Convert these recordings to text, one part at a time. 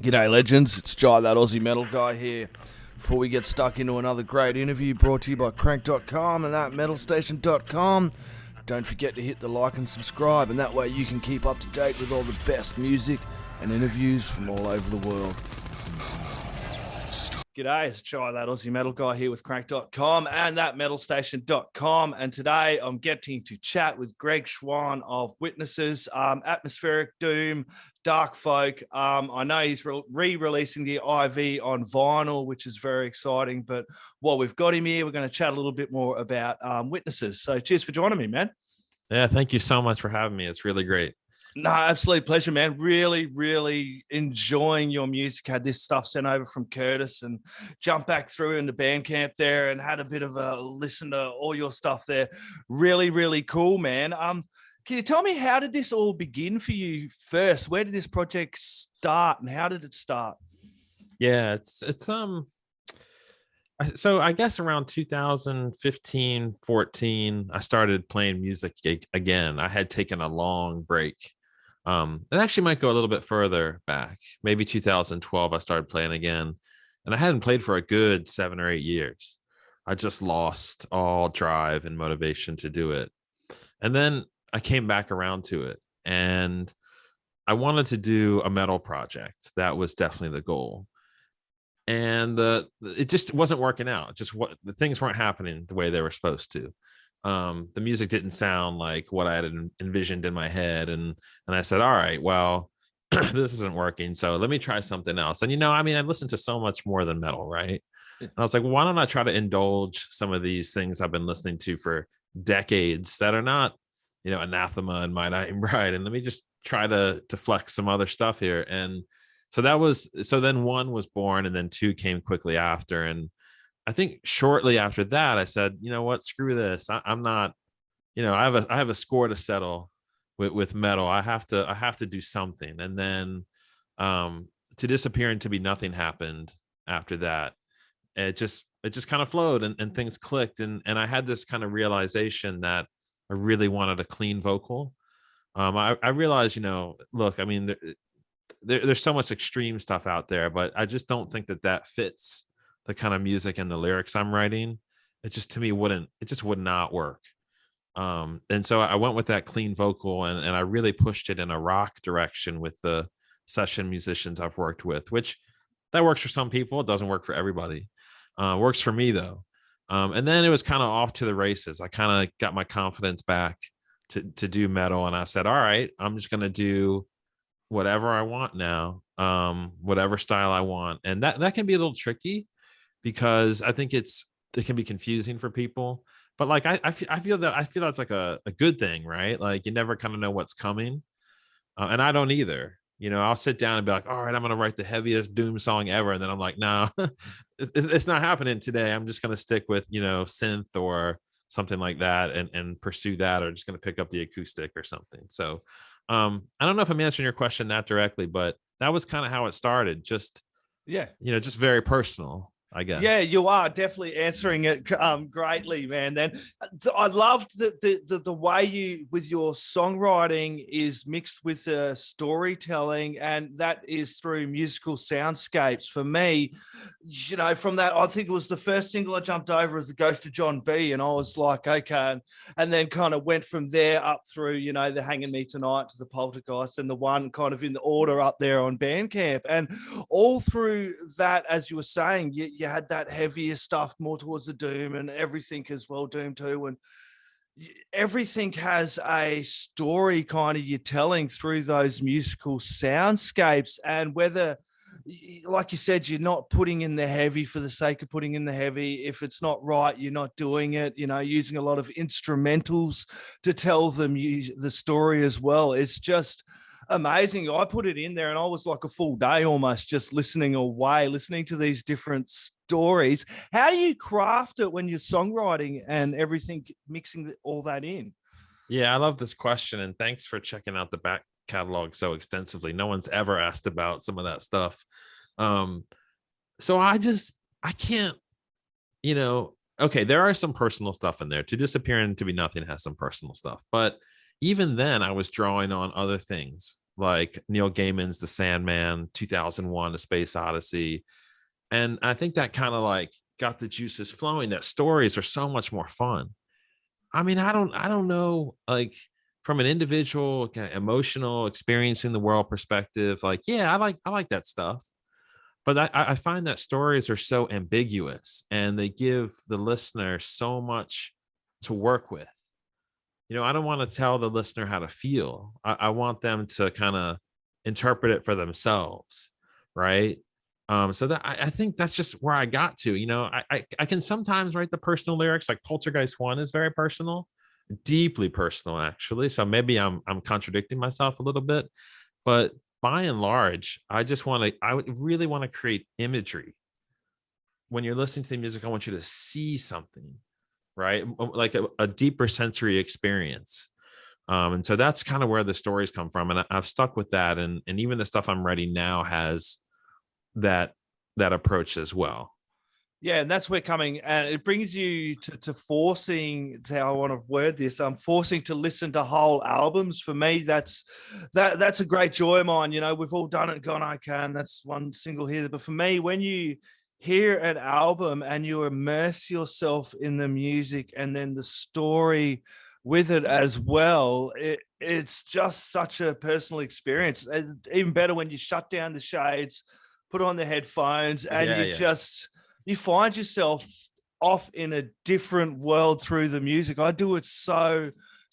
G'day legends, it's Jai, that Aussie metal guy here. Before we get stuck into another great interview brought to you by Crank.com and thatmetalstation.com, don't forget to hit the like and subscribe, and that way you can keep up to date with all the best music and interviews from all over the world. G'day, it's Jai, that Aussie metal guy here with Crank.com and thatmetalstation.com, and today I'm getting to chat with Greg Schwan of Witnesses, atmospheric doom, dark folk. I know he's re-releasing the IV on vinyl, which is very exciting, but while we've got him here, we're going to chat a little bit more about Witnesses. So cheers for joining me, man. Yeah, thank you so much for having me. It's really great. No, absolute pleasure, man. Really, really enjoying your music. Had this stuff sent over from Curtis and jumped back through into Bandcamp there and had a bit of a listen to all your stuff there. Really, really cool, man. Can you tell me, how did this all begin for you first? Where did this project start and how did it start? Yeah, it's so I guess around 2015, 14, I started playing music again. I had taken a long break. It actually might go a little bit further back. Maybe 2012, I started playing again. And I hadn't played for a good 7 or 8 years. I just lost all drive and motivation to do it. And then I came back around to it. And I wanted to do a metal project. That was definitely the goal. And it just wasn't working out. The things weren't happening the way they were supposed to. The music didn't sound like what I had envisioned in my head. And I said, all right, well, this isn't working. So let me try something else. And, I listened to so much more than metal, right? And I was like, why don't I try to indulge some of these things I've been listening to for decades that are not, anathema and my night and bride. And let me just try to flex some other stuff here. And so then 1 was born and then 2 came quickly after. And I think shortly after that, I said, you know what, screw this. I'm not, I have a score to settle with metal. I have to do something. And then To Disappear and To Be Nothing happened after that. It just kind of flowed and things clicked. And I had this kind of realization that I really wanted a clean vocal. I realized, look, there's so much extreme stuff out there, but I just don't think that fits the kind of music and the lyrics I'm writing. It just, to me, would not work. And so I went with that clean vocal and I really pushed it in a rock direction with the session musicians I've worked with, which that works for some people. It doesn't work for everybody. Works for me though. And then it was kind of off to the races. I kind of got my confidence back to do metal. And I said, all right, I'm just going to do whatever I want now, whatever style I want. And that can be a little tricky because I think it can be confusing for people. But like, I feel that's like a good thing, right? Like you never kind of know what's coming. And I don't either. I'll sit down and be like, all right, I'm going to write the heaviest doom song ever. And then I'm like, no, it's not happening today. I'm just going to stick with, synth or something like that and pursue that, or just going to pick up the acoustic or something. So I don't know if I'm answering your question that directly, but that was kind of how it started. Just, just very personal, I guess. Yeah, you are definitely answering it greatly, man. Then I loved the way you, with your songwriting, is mixed with storytelling, and that is through musical soundscapes. For me, from that, I think it was the first single I jumped over as The Ghost of John B, and I was like, okay, and then kind of went from there up through, the Hanging Me Tonight to the Poltergeist, and the one kind of in the order up there on Bandcamp, and all through that, as you were saying, you had that heavier stuff more towards the doom, and everything as well, doom too, and everything has a story kind of you're telling through those musical soundscapes. And whether, like you said, you're not putting in the heavy for the sake of putting in the heavy. If it's not right, you're not doing it, using a lot of instrumentals to tell them the story as well. It's just amazing. I put it in there and I was like a full day almost just listening to these different stories. How do you craft it when you're songwriting and everything, mixing all that in? Yeah, I love this question, and thanks for checking out the back catalog so extensively. No one's ever asked about some of that stuff. So I can't, okay, there are some personal stuff in there. To Disappear and To Be Nothing has some personal stuff, but even then I was drawing on other things like Neil Gaiman's The Sandman, 2001: A Space Odyssey. And I think that kind of like got the juices flowing, that stories are so much more fun. I mean, I don't know, like from an individual kind of emotional experiencing the world perspective, like, yeah, I like that stuff. But I find that stories are so ambiguous and they give the listener so much to work with. I don't want to tell the listener how to feel. I want them to kind of interpret it for themselves, right? So that I think that's just where I got to. I can sometimes write the personal lyrics, like Poltergeist 1 is very personal, deeply personal, actually. So maybe I'm contradicting myself a little bit, but by and large, I would really want to create imagery. When you're listening to the music, I want you to see something, right? Like a deeper sensory experience. And so that's kind of where the stories come from. And I've stuck with that. And even the stuff I'm writing now has that approach as well. Yeah, and that's where coming, and it brings you to forcing, to how I want to word this. I'm forcing to listen to whole albums. For me, that's a great joy of mine. We've all done it and gone, I can. That's one single here. But for me, when you hear an album and you immerse yourself in the music and then the story with it as well, it's just such a personal experience. And even better when you shut down the shades, put on the headphones, and you find yourself off in a different world through the music. I do it so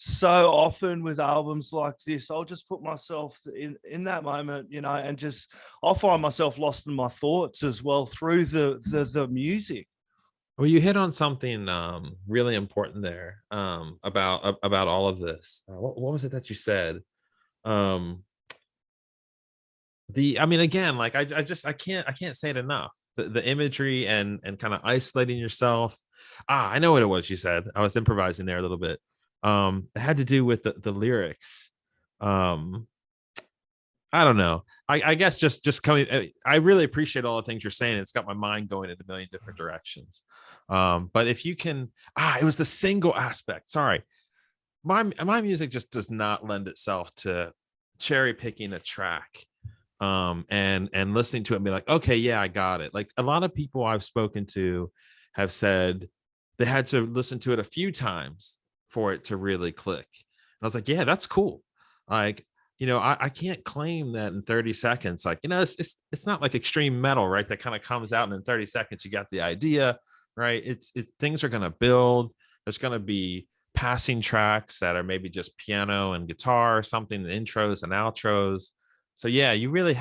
often with albums like this. I'll just put myself in that moment, and just I'll find myself lost in my thoughts as well through the music. Well, you hit on something really important there, about all of this. What was it that you said? I mean, again, like I can't say it enough. The imagery and kind of isolating yourself. I know what it was you said. I was improvising there a little bit. It had to do with the lyrics. I don't know. I guess just coming. I really appreciate all the things you're saying. It's got my mind going in a million different directions. But if you can, it was the single aspect. Sorry, my music just does not lend itself to cherry picking a track. And listening to it and be like, okay, yeah, I got it. Like a lot of people I've spoken to have said they had to listen to it a few times for it to really click. And I was like, yeah, that's cool. Like, I can't claim that in 30 seconds. Like, it's not like extreme metal, right? That kind of comes out and in 30 seconds you got the idea, right? It's things are gonna build. There's gonna be passing tracks that are maybe just piano and guitar or something, the intros and outros. So yeah, you really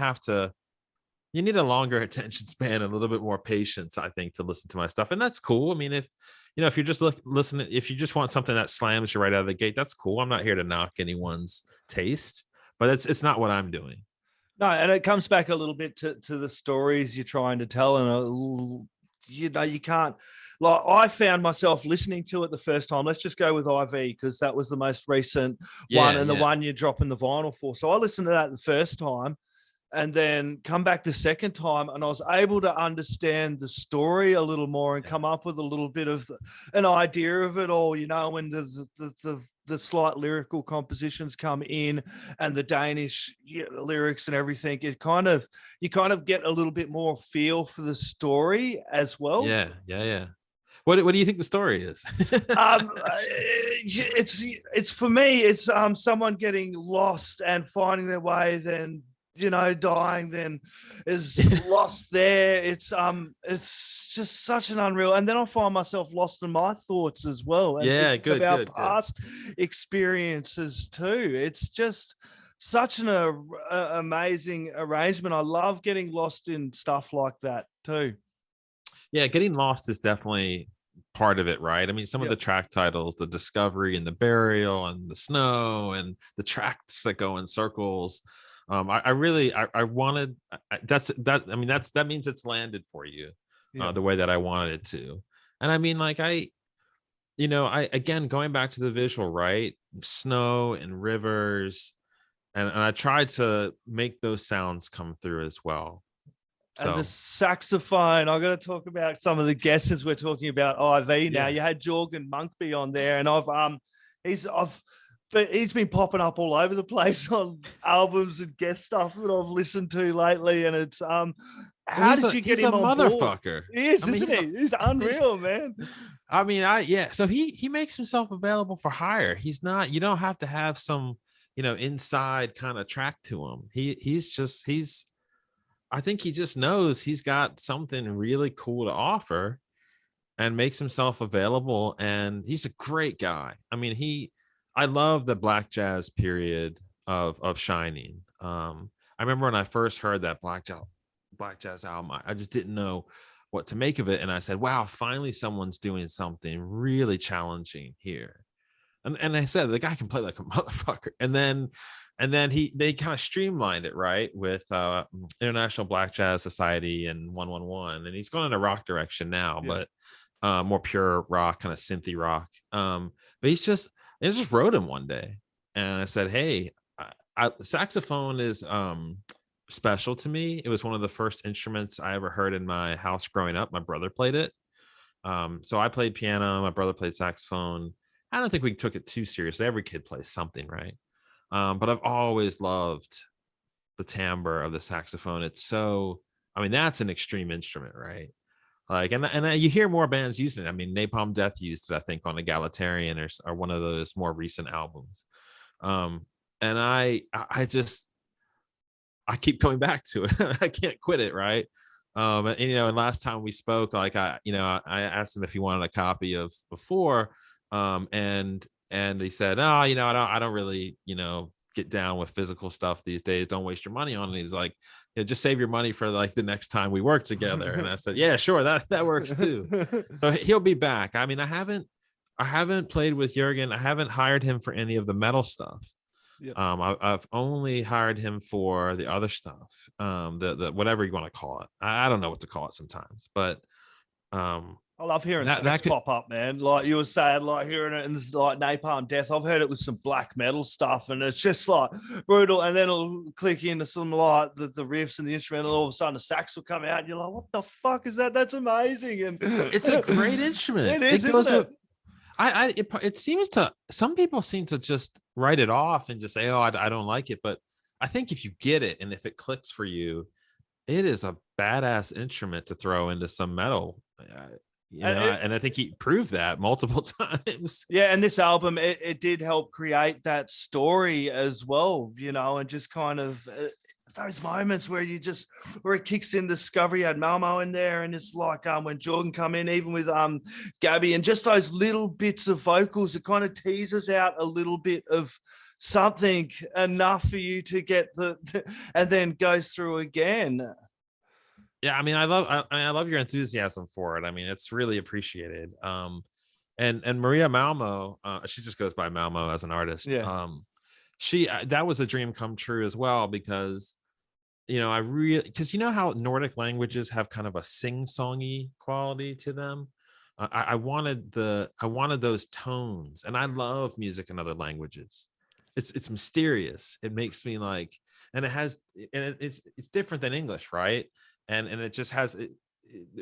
you need a longer attention span, a little bit more patience, I think, to listen to my stuff. And that's cool. I mean, if you're just listening, if you just want something that slams you right out of the gate, that's cool. I'm not here to knock anyone's taste, but it's not what I'm doing. No, and it comes back a little bit to the stories you're trying to tell. And you can't, like, I found myself listening to it the first time. Let's just go with IV, because that was the most recent one, and the one you're dropping the vinyl for. So I listened to that the first time and then come back the second time, and I was able to understand the story a little more and come up with a little bit of an idea of it all, when there's the slight lyrical compositions come in and the Danish lyrics and everything. You kind of get a little bit more feel for the story as well. Yeah. What do you think the story is? It's for me, it's someone getting lost and finding their way, then dying, then is lost there. It's just such an unreal, and then I find myself lost in my thoughts as well. And good past experiences too. It's just such an amazing arrangement. I love getting lost in stuff like that too. Yeah, getting lost is definitely part of it, right? I mean, some of the track titles, the discovery and the burial and the snow and the tracks that go in circles. I wanted that means it's landed for you the way that I wanted it to. And I mean, like, I again, going back to the visual, right? Snow and rivers, and I tried to make those sounds come through as well. And the saxophone, I got to talk about some of the guesses we're talking about IV now. You had Jørgen Munkeby on there, and I've but he's been popping up all over the place on albums and guest stuff that I've listened to lately. And it's how did you get him on motherfucker? board? He is, isn't he? He's unreal, man. I mean, so he makes himself available for hire. He's not, you don't have to have some, inside kind of track to him. I think he just knows he's got something really cool to offer and makes himself available. And he's a great guy. I mean, I love the black jazz period of shining. I remember when I first heard that black jazz album, I just didn't know what to make of it. And I said, wow, finally someone's doing something really challenging here. And I said, the guy can play like a motherfucker. And then they kind of streamlined it, right, with International Black Jazz Society and 111. And he's going in a rock direction now, but more pure rock, kind of synthy rock. But I just wrote him one day. And I said, hey, saxophone is special to me. It was one of the first instruments I ever heard in my house growing up. My brother played it. So I played piano. My brother played saxophone. I don't think we took it too seriously. Every kid plays something, right? But I've always loved the timbre of the saxophone. It's so, I mean, that's an extreme instrument, right? Like, and you hear more bands using it. I mean, Napalm Death used it, I think, on Egalitarian or one of those more recent albums. And I keep coming back to it. I can't quit it, right? And last time we spoke, like I asked him if he wanted a copy of Before. And he said, oh, I don't really, get down with physical stuff these days. Don't waste your money on it. He's like, just save your money for like the next time we work together. And I said, yeah, sure. That works too. So he'll be back. I mean, I haven't played with Jørgen. I haven't hired him for any of the metal stuff. Yep. I've only hired him for the other stuff. The whatever you want to call it. I don't know what to call it sometimes, but, I love hearing sax pop up, man. Like you were saying, like hearing it in this like Napalm Death. I've heard it with some black metal stuff, and it's just like brutal. And then it'll click into some like the riffs and the instrumental. All of a sudden, the sax will come out, and you're like, "What the fuck is that? That's amazing!" And it's a great instrument. It is, isn't it? It seems to, some people seem to just write it off and just say, "Oh, I don't like it." But I think if you get it and if it clicks for you, it is a badass instrument to throw into some metal. And I think he proved that multiple times. Yeah, and this album, it did help create that story as well, and just kind of those moments where it kicks in. Discovery had Malmo in there, and it's like when Jørgen come in, even with Gabby, and just those little bits of vocals, it kind of teases out a little bit of something enough for you to get and then goes through again. Yeah, I mean, I love your enthusiasm for it. I mean, it's really appreciated. And Maria Malmo, she just goes by Malmo as an artist. Yeah. That was a dream come true as well, because because how Nordic languages have kind of a sing-songy quality to them. I wanted those tones, and I love music in other languages. It's mysterious. It makes me like, and it's different than English, right? And it just has it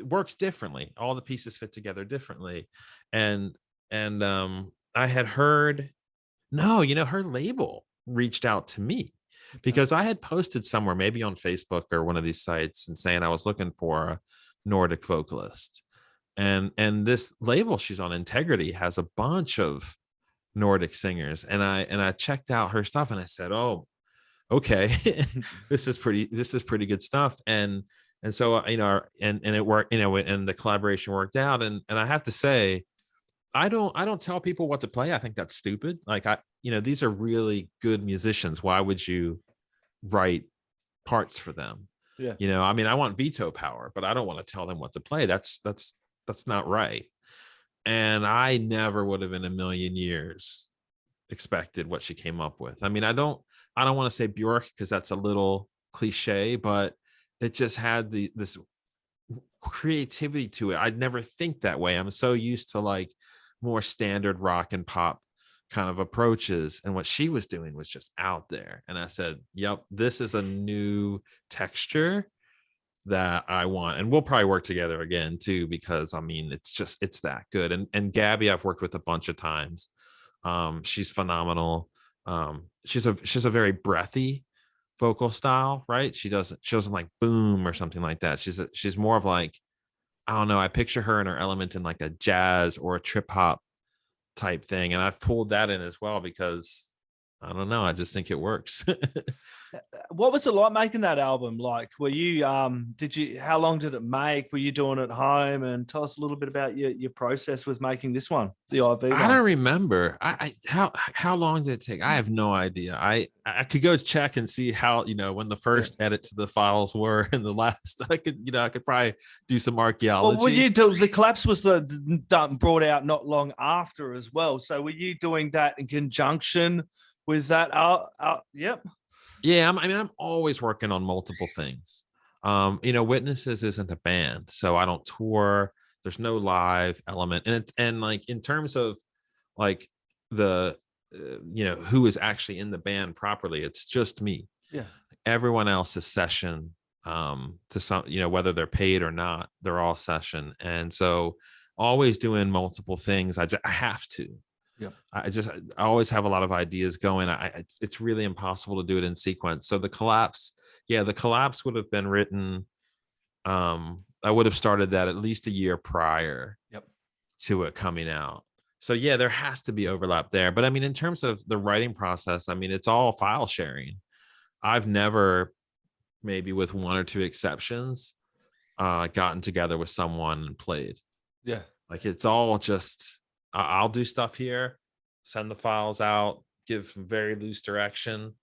works differently. All the pieces fit together differently. And I had heard, her label reached out to me because I had posted somewhere, maybe on Facebook or one of these sites, and saying I was looking for a Nordic vocalist. And this label she's on, Integrity, has a bunch of Nordic singers. And I checked out her stuff and I said, oh, okay, this is pretty good stuff. And so, and it worked, and the collaboration worked out. And I have to say, I don't tell people what to play. I think that's stupid. Like these are really good musicians. Why would you write parts for them? Yeah. I mean, I want veto power, but I don't want to tell them what to play. That's not right. And I never would have in a million years expected what she came up with. I mean, I don't want to say Björk because that's a little cliche, but it just had this creativity to it. I'd never think that way. I'm so used to like more standard rock and pop kind of approaches, and what she was doing was just out there. And I said, yep, this is a new texture that I want. And we'll probably work together again too, because I mean, it's that good. And Gabby, I've worked with a bunch of times. She's phenomenal. She's a very breathy vocal style, right? She doesn't like boom or something like that. She's more of like, I don't know, I picture her in her element in like a jazz or a trip hop type thing, and I've pulled that in as well because I don't know, I just think it works. What was it like making that album? Like, were you how long did it make? Were you doing it at home? And tell us a little bit about your process with making this one, the IV I one. don't remember. How long did it take? I have no idea. I could go check and see how, when the first edit to the files were and the last. I could probably do some archaeology. Well, were you do the collapse was brought out not long after as well. So were you doing that in conjunction with that? Yep. Yeah, I'm always working on multiple things. Witnesses isn't a band, so I don't tour. There's no live element, and like in terms of like the who is actually in the band properly, it's just me. Yeah. Everyone else is session. To some, whether they're paid or not, they're all session, and so always doing multiple things. I have to. Yep. I always have a lot of ideas going. It's really impossible to do it in sequence. So the collapse would have been written. I would have started that at least a year prior to it coming out. So yeah, there has to be overlap there. But I mean, in terms of the writing process, I mean, it's all file sharing. I've never, maybe with one or two exceptions, gotten together with someone and played. Yeah. Like it's all just, I'll do stuff here, send the files out, give very loose direction.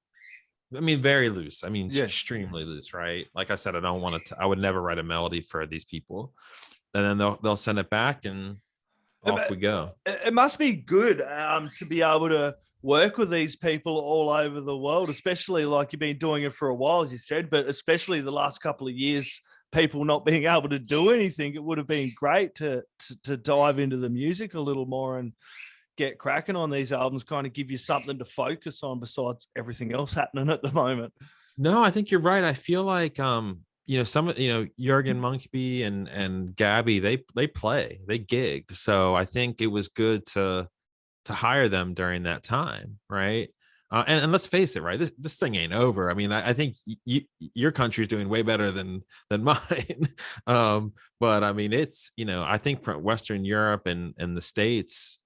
I mean, very loose. I mean, extremely loose, right? Like I said, I don't want to, I would never write a melody for these people. And then they'll send it back and off we go. It must be good to be able to work with these people all over the world, especially like you've been doing it for a while, as you said, but especially the last couple of years, people not being able to do anything. It would have been great to dive into the music a little more and get cracking on these albums, kind of give you something to focus on besides everything else happening at the moment. No, I think you're right. I feel like Jørgen Munkeby and Gabby, they gig. So I think it was good to hire them during that time, right? And let's face it, right? This thing ain't over. I mean, I think your country's doing way better than mine. But I mean, it's I think from Western Europe and the States,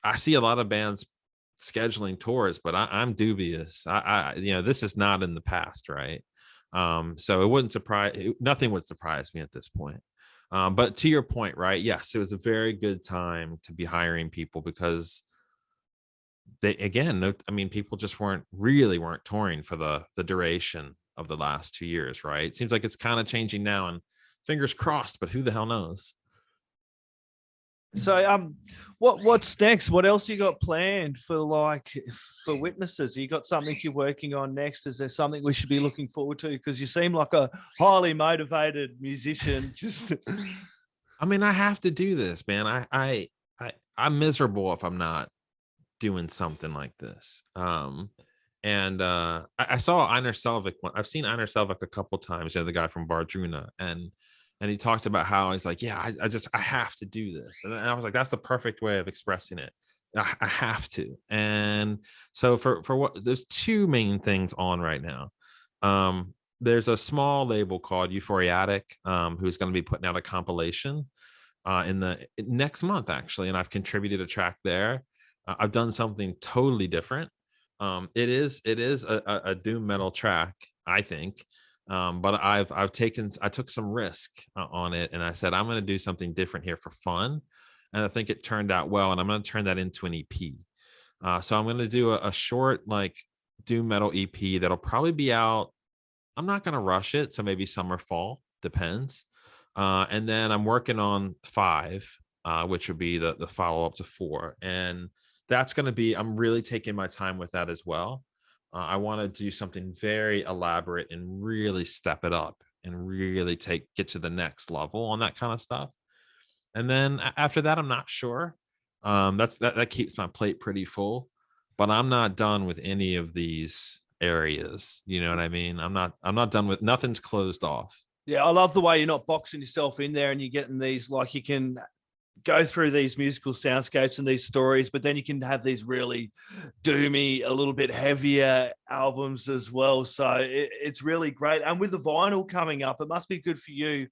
I see a lot of bands scheduling tours, but I'm dubious. This is not in the past, right? So it wouldn't nothing would surprise me at this point. But to your point, right? Yes, it was a very good time to be hiring people because people just weren't touring for the duration of the last 2 years, right? It seems like it's kind of changing now, and fingers crossed, but who the hell knows? So what's next? What else you got planned for Witnesses? You got something you're working on next? Is there something we should be looking forward to? Because you seem like a highly motivated musician. I mean, I have to do this, man. I'm miserable if I'm not doing something like this. I saw Einar Selvik. I've seen Einar Selvik a couple times, the guy from Bardruna, and he talked about how he's like, yeah, I have to do this. And I was like, that's the perfect way of expressing it. I have to. And so there's two main things on right now. There's a small label called Euphoriatic, who's going to be putting out a compilation in the next month, actually. And I've contributed a track there. I've done something totally different. It is a doom metal track, I think. But I took some risk on it, and I said, I'm going to do something different here for fun. And I think it turned out well, and I'm going to turn that into an EP. So I'm going to do a short, like, doom metal EP that'll probably be out. I'm not going to rush it. So maybe summer, fall, depends. And then I'm working on 5, which would be the follow-up to 4. And that's going to be, I'm really taking my time with that as well. I want to do something very elaborate and really step it up and really get to the next level on that kind of stuff. And then after that, I'm not sure. That keeps my plate pretty full, but I'm not done with any of these areas. You know what I mean? I'm not done with, nothing's closed off. Yeah, I love the way you're not boxing yourself in there and you're getting these, like, you can go through these musical soundscapes and these stories, but then you can have these really doomy, a little bit heavier albums as well. So it's really great. And with the vinyl coming up, it must be good for you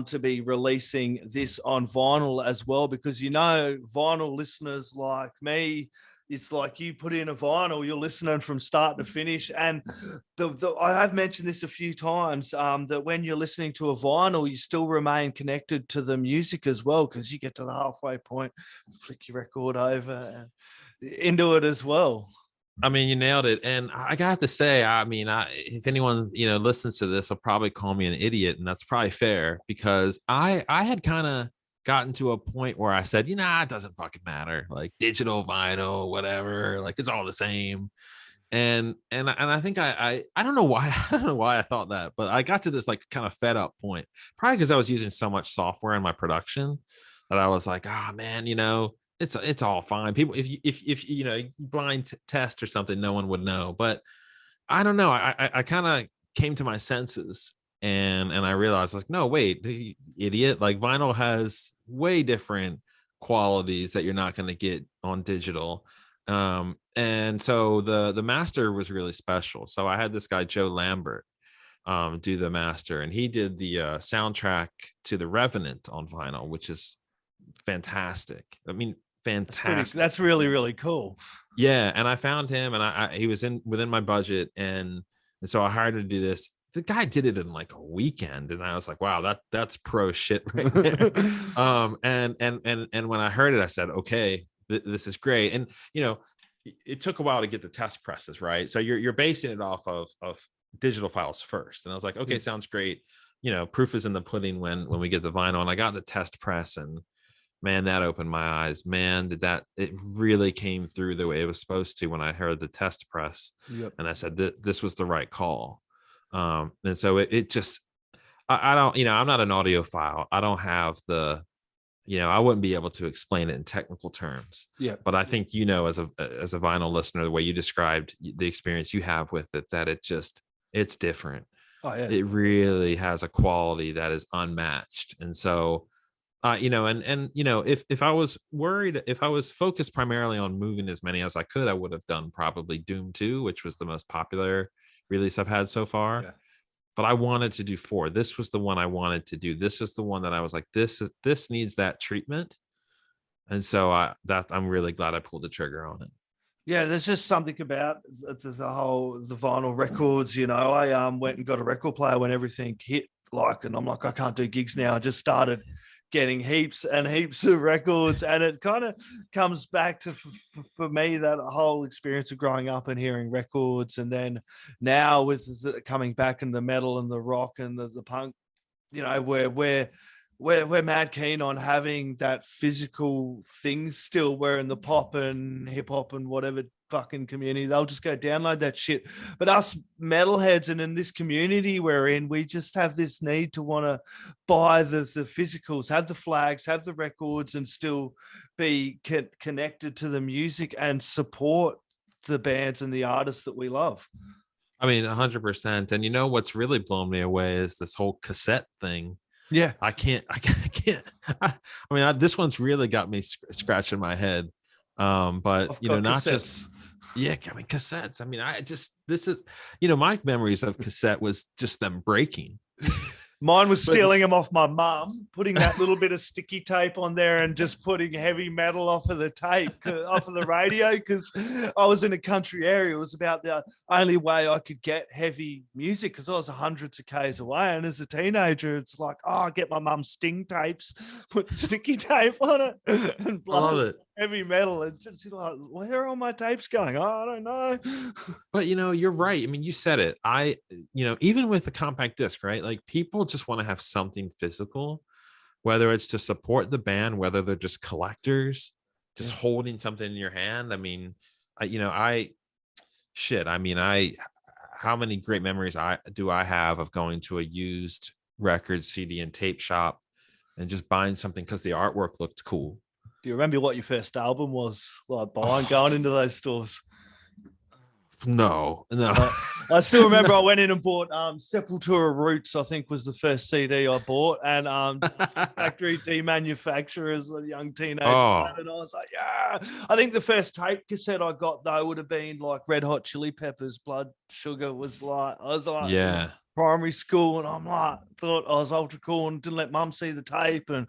to be releasing this on vinyl as well, because vinyl listeners like me, it's like you put in a vinyl, you're listening from start to finish. And I have mentioned this a few times, that when you're listening to a vinyl, you still remain connected to the music as well, because you get to the halfway point, flick your record over and into it as well. I mean, you nailed it. And I have to say, I mean, if anyone, listens to this, will probably call me an idiot. And that's probably fair, because I had kind of gotten to a point where I said, it doesn't fucking matter. Like digital, vinyl, whatever, like it's all the same. And I think I don't know why, I thought that, but I got to this like kind of fed up point, probably because I was using so much software in my production that I was like, man, it's all fine. People, if you blind test or something, no one would know. But I don't know. I kind of came to my senses and I realized, like, no, wait, you idiot. Like vinyl has way different qualities that you're not going to get on digital. And so the master was really special. So I had this guy, Joe Lambert, do the master, and he did the soundtrack to The Revenant on vinyl, which is fantastic. I mean, fantastic. That's really, really cool. Yeah. And I found him, and he was within my budget. And so I hired him to do this. The guy did it in like a weekend, and I was like, wow, that's pro shit right there. And when I heard it, I said, okay, this is great. And it took a while to get the test presses right. So you're basing it off of digital files first. And I was like, okay, sounds great. Proof is in the pudding when we get the vinyl. And I got the test press, and man, that opened my eyes. Man, it really came through the way it was supposed to when I heard the test press. Yep. And I said, this was the right call. And so it just, I don't, I'm not an audiophile. I don't have I wouldn't be able to explain it in technical terms. Yeah. But I think, as a vinyl listener, the way you described the experience you have with it, that it's different. Oh, yeah. It really has a quality that is unmatched. And so, if I was worried, if I was focused primarily on moving as many as I could, I would have done probably Doom 2, which was the most popular release I've had so far. Yeah. But I wanted to do 4. This was the one I wanted to do. This is the one that I was like, this needs that treatment. And so I'm really glad I pulled the trigger on it. Yeah, there's just something about the vinyl records. I went and got a record player when everything hit, and I'm like, I can't do gigs now. I just started getting heaps and heaps of records, and it kind of comes back to for me that whole experience of growing up and hearing records, and then now with coming back in the metal and the rock and the punk, we're mad keen on having that physical thing still. We're in the pop and hip hop and whatever fucking community, they'll just go download that shit. But us metalheads and in this community we're in, we just have this need to want to buy the physicals, have the flags, have the records, and still be connected to the music and support the bands and the artists that we love. I mean, 100%. And what's really blown me away is this whole cassette thing. Yeah, I can't. I mean, this one's really got me scratching my head. But not cassettes. Just. Yeah, I mean, cassettes. I mean, this is, my memories of cassette was just them breaking. Mine was stealing them off my mum, putting that little bit of sticky tape on there and just putting heavy metal off of the tape, off of the radio, because I was in a country area. It was about the only way I could get heavy music, because I was hundreds of Ks away. And as a teenager, it's like, I get my mum's Sting tapes, put sticky tape on it, and blow it. Heavy metal, and just like, where are all my tapes going? I don't know. But you're right. I mean, you said it. Even with the compact disc, right? Like, people just want to have something physical, whether it's to support the band, whether they're just collectors, just holding something in your hand. I mean, how many great memories I have of going to a used record, CD, and tape shop and just buying something because the artwork looked cool. Do you remember what your first album was? Like going into those stores? No. I still remember I went in and bought Sepultura Roots, I think was the first CD I bought, and Factory Demanufacture as a young teenager. Oh. And I was like, yeah. I think the first tape cassette I got, though, would have been like Red Hot Chili Peppers, Blood Sugar I was like, Yeah. primary school, and I'm like, thought I was ultra cool and didn't let mum see the tape. And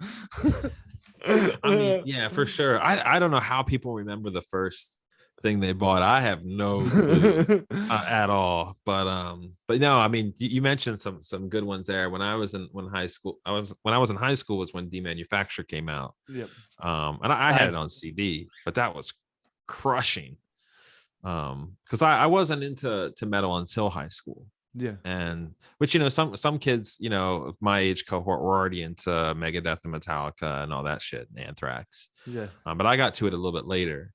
I mean, yeah, for sure. I don't know how people remember the first thing they bought. I have no clue at all. But no, I mean, you mentioned some good ones there. When I was in high school was when Demanufacture came out. Yep. And I had it on CD, but that was crushing. Because I wasn't into metal until high school. Yeah. And which, you know, some kids, you know, of my age cohort were already into Megadeth and Metallica and all that shit, Anthrax. Yeah. But I got to it a little bit later,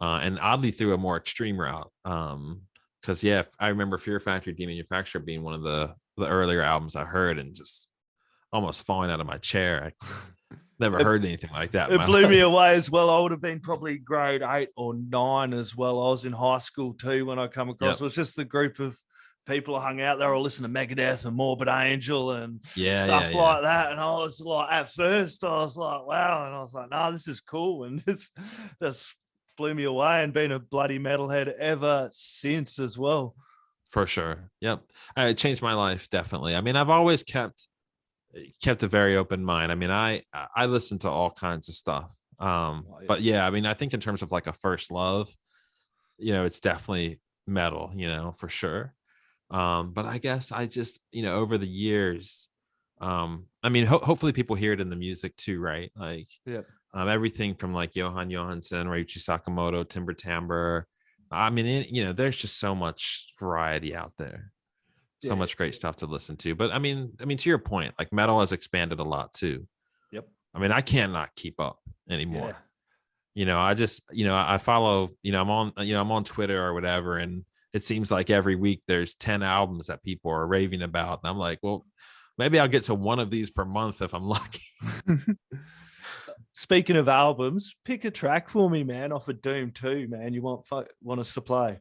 and oddly through a more extreme route. Because yeah, I remember Fear Factory Demanufacture being one of the earlier albums I heard and just almost falling out of my chair. I never heard anything like that. It blew me away as well. I would have been probably grade 8 or 9 as well. I was in high school too when I come across. It was just the group of people hung out there all listening to Megadeth and Morbid Angel and stuff like that. And I was like, at first, I was like, wow. And I was like, no, this is cool. And this blew me away, and been a bloody metalhead ever since as well. For sure. Yep. It changed my life, definitely. I mean, I've always kept a very open mind. I mean, I listen to all kinds of stuff. But yeah, I mean, I think in terms of like a first love, you know, it's definitely metal, you know, for sure. But I guess I just, you know, over the years, I mean, hopefully people hear it in the music too, right? Like, everything from like Johan Johansson, Ryuichi Sakamoto, Timber Timbre. I mean, you know, there's just so much variety out there, so much great stuff to listen to. But I mean, to your point, like metal has expanded a lot too. Yep. I mean, I cannot keep up anymore. Yeah. You know, I just, you know, I follow, you know, I'm on Twitter or whatever, and it seems like every week there's 10 albums that people are raving about. And I'm like, well, maybe I'll get to one of these per month if I'm lucky. Speaking of albums, pick a track for me, man, off of Doom 2, man. You want us to play?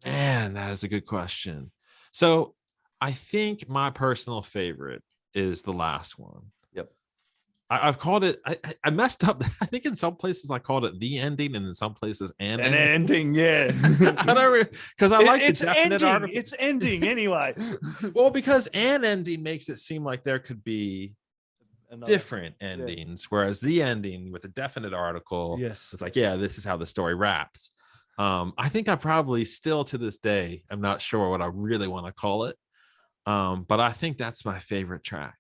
Man, that is a good question. So I think my personal favorite is the last one. Yep. I've called it, I messed up. I think in some places I called it the ending, and in some places an ending. Yeah. Because I like the definite ending. article. It's ending anyway. Well, because an ending makes it seem like there could be different endings, whereas the ending with a definite article, it's like, yeah, this is how the story wraps. I think I probably still to this day, I'm not sure what I really want to call it. But I think that's my favorite track.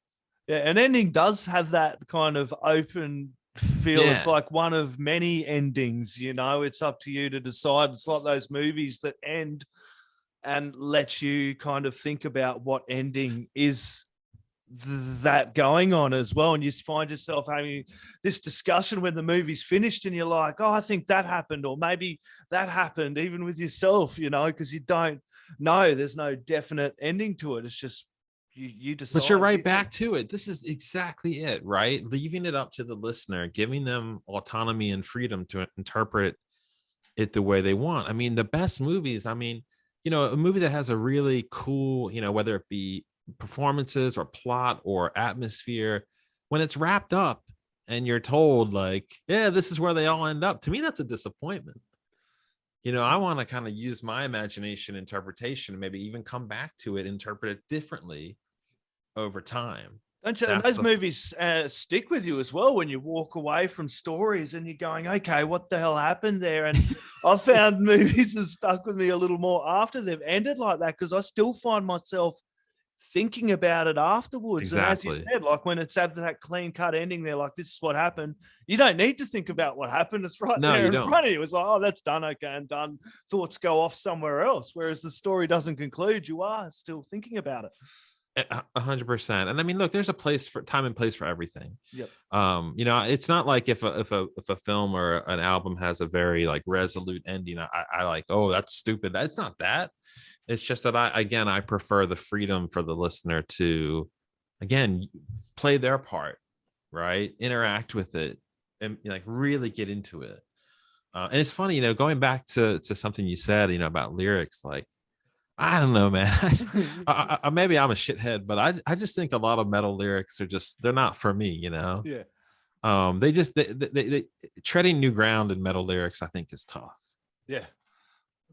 Yeah, an ending does have that kind of open feel. It's like one of many endings, you know, it's up to you to decide. It's like those movies that end and let you kind of think about what ending is that going on as well. And you find yourself having this discussion when the movie's finished and you're like, oh, I think that happened, or maybe that happened, even with yourself, you know, because you don't know. There's no definite ending to it. It's just you decide. But you're right back to it. This is exactly it, right? Leaving it up to the listener, giving them autonomy and freedom to interpret it the way they want. I mean, the best movies, I mean, you know, a movie that has a really cool, you know, whether it be performances or plot or atmosphere, when it's wrapped up and you're told like, yeah, this is where they all end up, to me that's a disappointment. You know, I want to kind of use my imagination, interpretation, and maybe even come back to it, interpret it differently over time. Don't you? And those movies stick with you as well when you walk away from stories and you're going, okay, what the hell happened there? And I found movies have stuck with me a little more after they've ended like that, because I still find myself thinking about it afterwards. Exactly. And as you said, like when it's at that clean cut ending, they're like, this is what happened. You don't need to think about what happened. It's right there in front of you. It's like, oh, that's done. Okay, and done. Thoughts go off somewhere else. Whereas the story doesn't conclude. You are still thinking about it. 100%. And I mean, look, there's a place for time and place for everything. Yep. You know, it's not like if a film or an album has a very like resolute ending, I like, oh, that's stupid. That's not that. It's just that I prefer the freedom for the listener to, again, play their part, right? Interact with it and like really get into it. And it's funny, going back to something you said, about lyrics, like, I don't know, man. Maybe I'm a shithead, but I just think a lot of metal lyrics are they're not for me, Yeah. They treading new ground in metal lyrics, I think, is tough. Yeah.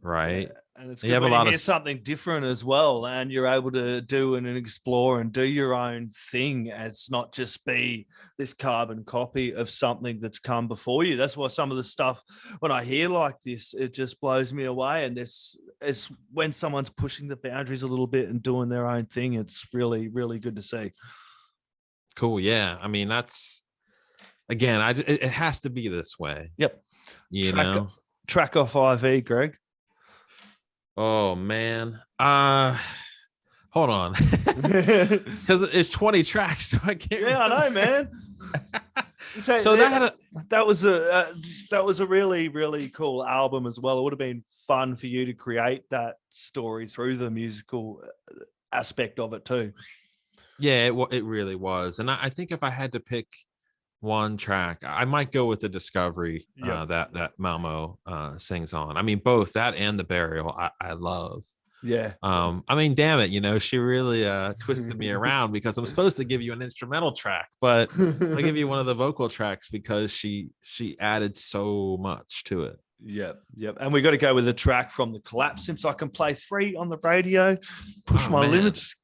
Right. Yeah. And it's You good have when a lot you hear of something different as well, and you're able to do and explore and do your own thing. It's not just be this carbon copy of something that's come before you. That's why some of the stuff, when I hear like this, it just blows me away. And this is when someone's pushing the boundaries a little bit and doing their own thing. It's really, really good to see. Cool. Yeah. I mean, that's, again, it has to be this way. Yep. Track off IV, Greg. Oh man. Hold on. Because it's 20 tracks, so I can't. Yeah, remember. I know, man. So that was a really, really cool album as well. It would have been fun for you to create that story through the musical aspect of it too. Yeah, it really was. And I think if I had to pick one track, I might go with the Discovery that Malmo sings on. I mean, both that and the Burial I love. Yeah. I mean, damn it, she really twisted me around, because I'm supposed to give you an instrumental track, but I'll give you one of the vocal tracks because she added so much to it. Yep. And we got to go with a track from The Collapse, since I can play 3 on the radio, push my limits.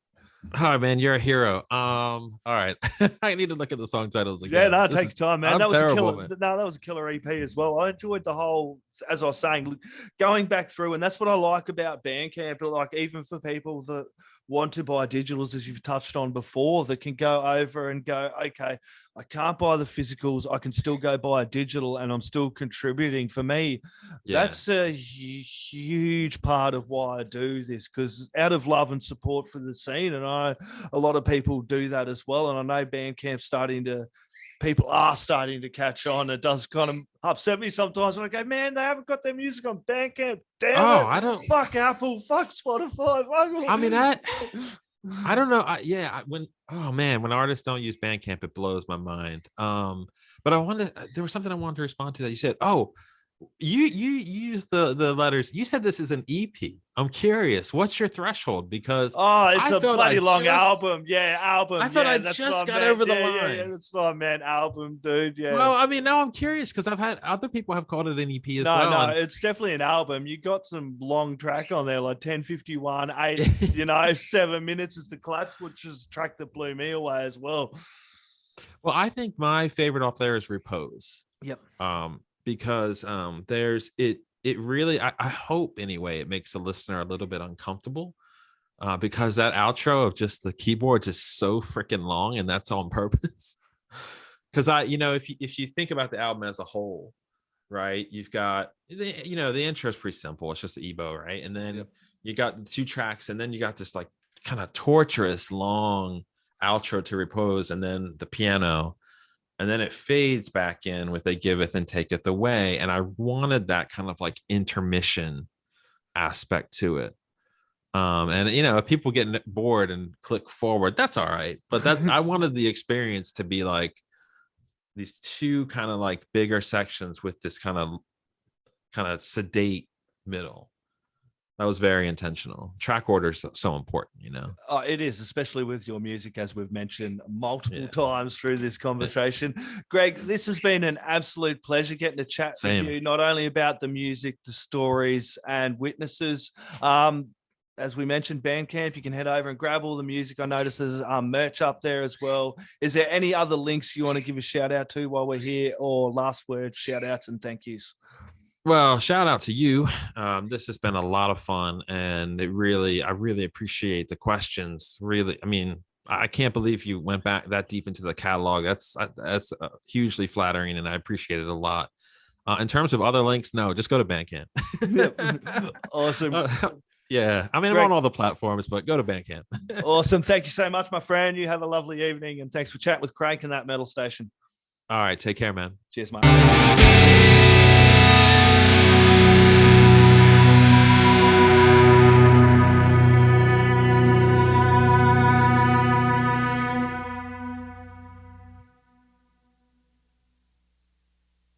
All right, man, you're a hero. All right. I need to look at the song titles again. Yeah, no, it takes time, man. That was a killer EP as well. I enjoyed the whole, as I was saying, going back through, and that's what I like about Bandcamp. Like, even for people that want to buy digitals, as you've touched on before, that can go over and go, okay, I can't buy the physicals, I can still go buy a digital and I'm still contributing. For me, that's a huge part of why I do this, because out of love and support for the scene. And a lot of people do that as well. And I know Bandcamp's people are starting to catch on. It does kind of upset me sometimes when I go, man, they haven't got their music on Bandcamp. Damn it. I don't. Fuck Apple. Fuck Spotify. I mean, I don't know. When artists don't use Bandcamp, it blows my mind. But there was something I wanted to respond to that you said. Oh, you use the letters. You said this is an EP. I'm curious, what's your threshold? Because it's a bloody long album. Yeah, album. I felt I just got over the line. Yeah, that's what I meant. Album, dude. Yeah. Well, I mean, now I'm curious, because I've had other people have called it an EP as well. No, it's definitely an album. You got some long track on there, like 10:51, 8, 7 minutes is The Collapse, which is a track that blew me away as well. Well, I think my favorite off there is Repose. Yep. Because there's it really, I hope anyway, it makes the listener a little bit uncomfortable, because that outro of just the keyboard is so freaking long, and that's on purpose. Because if you think about the album as a whole, right, you've got the intro is pretty simple. It's just Ebo, right? And then you got the 2 tracks, and then you got this like kind of torturous long outro to Repose, and then the piano. And then it fades back in with They Giveth and Taketh Away. And I wanted that kind of like intermission aspect to it. And if people get bored and click forward, that's all right. But I wanted the experience to be like these 2 kind of like bigger sections with this kind of sedate middle. That was very intentional. Track order is so important, It is, especially with your music, as we've mentioned multiple times through this conversation. Greg, this has been an absolute pleasure getting to chat with you, not only about the music, the stories, and Witnesses. As we mentioned, Bandcamp, you can head over and grab all the music. I noticed there's merch up there as well. Is there any other links you want to give a shout out to while we're here, or last words, shout outs, and thank yous? Well, shout out to you. This has been a lot of fun, and I really appreciate the questions. Really, I mean, I can't believe you went back that deep into the catalog. That's hugely flattering, and I appreciate it a lot. In terms of other links, no, just go to Bandcamp. Awesome. Yeah, I mean, Greg, I'm on all the platforms, but go to Bandcamp. Awesome. Thank you so much, my friend. You have a lovely evening, and thanks for chatting with Crannk and That Metal Station. All right, take care, man. Cheers, mate.